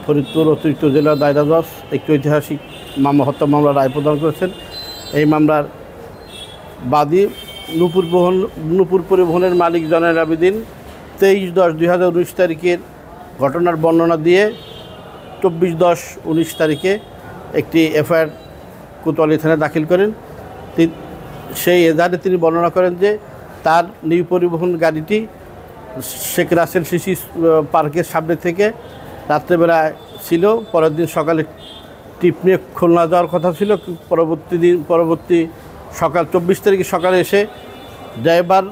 ফরিদপুর অতিরিক্ত জেলা দায়রা জজ একটি ঐতিহাসিক হত্যা মামলার রায় প্রদান করেছেন। এই মামলার বাদী নূপুর পরিবহনের মালিক জয়নাল আবেদীন 23/10/2019 তারিখের ঘটনার বর্ণনা দিয়ে 24/10/19 তারিখে একটি এফআইআর কোতোয়ালি থানায় দাখিল করেন। সেই এজাহারে তিনি বর্ণনা করেন যে তার নিউ পরিবহন গাড়িটি শেখ রাসেল শিশু পার্কের সামনে থেকে রাত্রেবেলায় ছিল। পরের দিন সকালে ট্রিপ নিয়ে খুলনা যাওয়ার কথা ছিল। পরবর্তী সকাল 24 তারিখে সকালে এসে ড্রাইভার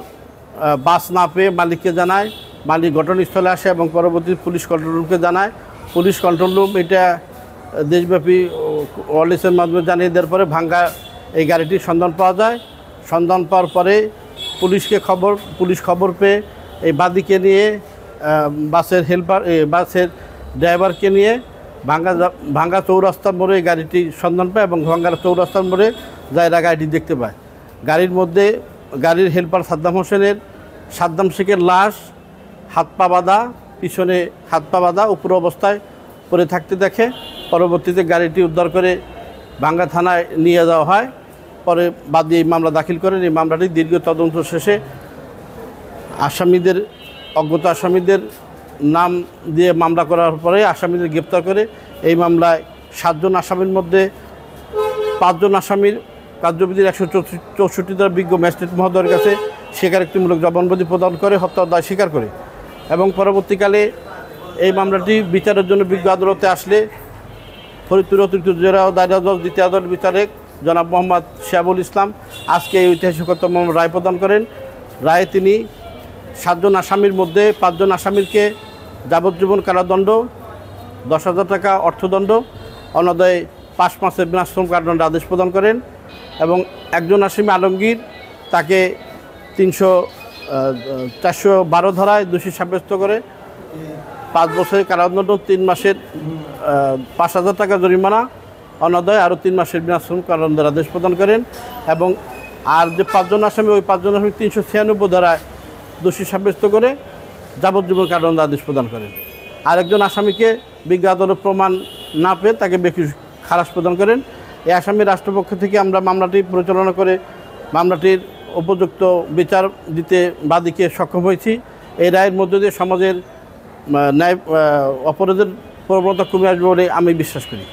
বাস না পেয়ে মালিককে জানায়। মালিক ঘটনাস্থলে আসে এবং পরবর্তী পুলিশ কন্ট্রোল রুমকে জানায়। পুলিশ কন্ট্রোল রুম এটা দেশব্যাপী ওয়ারলেসের মাধ্যমে জানিয়ে দেওয়ার পরে ভাঙ্গা এই গাড়িটির সন্ধান পাওয়া যায়। সন্ধান পাওয়ার পরে পুলিশ খবর পেয়ে এই বাদীকে নিয়ে বাসের ড্রাইভারকে নিয়ে ভাঙ্গা চৌরাস্তার মোড়ে গাড়িটি সন্ধান পায় এবং ভাঙ্গা চৌরাস্তার মোড়ে যায়রা গাড়িটি দেখতে পায়। গাড়ির হেল্পার সাদ্দাম শেখের লাশ হাত পা বাঁধা, পিছনে হাত পা বাঁধা, উপর অবস্থায় পড়ে থাকতে দেখে। পরবর্তীতে গাড়িটি উদ্ধার করে ভাঙ্গা থানায় নিয়ে যাওয়া হয়। পরে বাদী এই মামলা দাখিল করেন। এই মামলাটি দীর্ঘ তদন্ত শেষে অজ্ঞাত আসামিদের নাম দিয়ে মামলা করার পরে আসামিদের গ্রেপ্তার করে এই মামলায় 7 জন আসামির মধ্যে 5 জন আসামির কার্যবিধির 164 দ্বারা বিজ্ঞ ম্যাজিস্ট্রেট মহোদয়ের কাছে স্বীকারোক্তিমূলক জবানবন্দি প্রদান করে হত্যার দায় স্বীকার করে। এবং পরবর্তীকালে এই মামলাটি বিচারের জন্য বিজ্ঞ আদালতে আসলে ফরিদপুর অতিরিক্ত জেলা দায়রা জজ দ্বিতীয় আদালত বিচারক জনাব মোহাম্মদ শিহাবুল ইসলাম আজকে এই ঐতিহাসিক হত্যা মামলার রায় প্রদান করেন। রায়ে তিনি 7 জন আসামির মধ্যে 5 জন আসামিকে যাবজ্জীবন কারাদণ্ড, 10,000 টাকা অর্থদণ্ড, অনদায়ে 5 মাসের বিনাশ্রম কারাদণ্ডের আদেশ প্রদান করেন। এবং একজন আসামি আলমগীর তাকে 412 ধারায় দোষী সাব্যস্ত করে 5 বছরের কারাদণ্ড, 3 মাসের 5,000 টাকা জরিমানা, অনদায়ে আরও 3 মাসের বিনাশ্রম কারাদণ্ডের আদেশ প্রদান করেন। এবং আর যে 5 জন আসামি, ওই 5 জন আসামি 396 ধারায় দোষী সাব্যস্ত করে যাবজ্জীবন কারাদণ্ডের আদেশ প্রদান করেন। আরেকজন আসামিকে বিজ্ঞ আদালত প্রমাণ না পেয়ে তাকে বেশি খালাস প্রদান করেন। এই আসামি রাষ্ট্রপক্ষ থেকে আমরা মামলাটি পরিচালনা করে মামলাটির উপযুক্ত বিচার দিতে বাদীকে সক্ষম হয়েছি। এই রায়ের মধ্য দিয়ে সমাজের ন্যায় অপরাধের প্রবণতা কমে আসবে বলে আমি বিশ্বাস করি।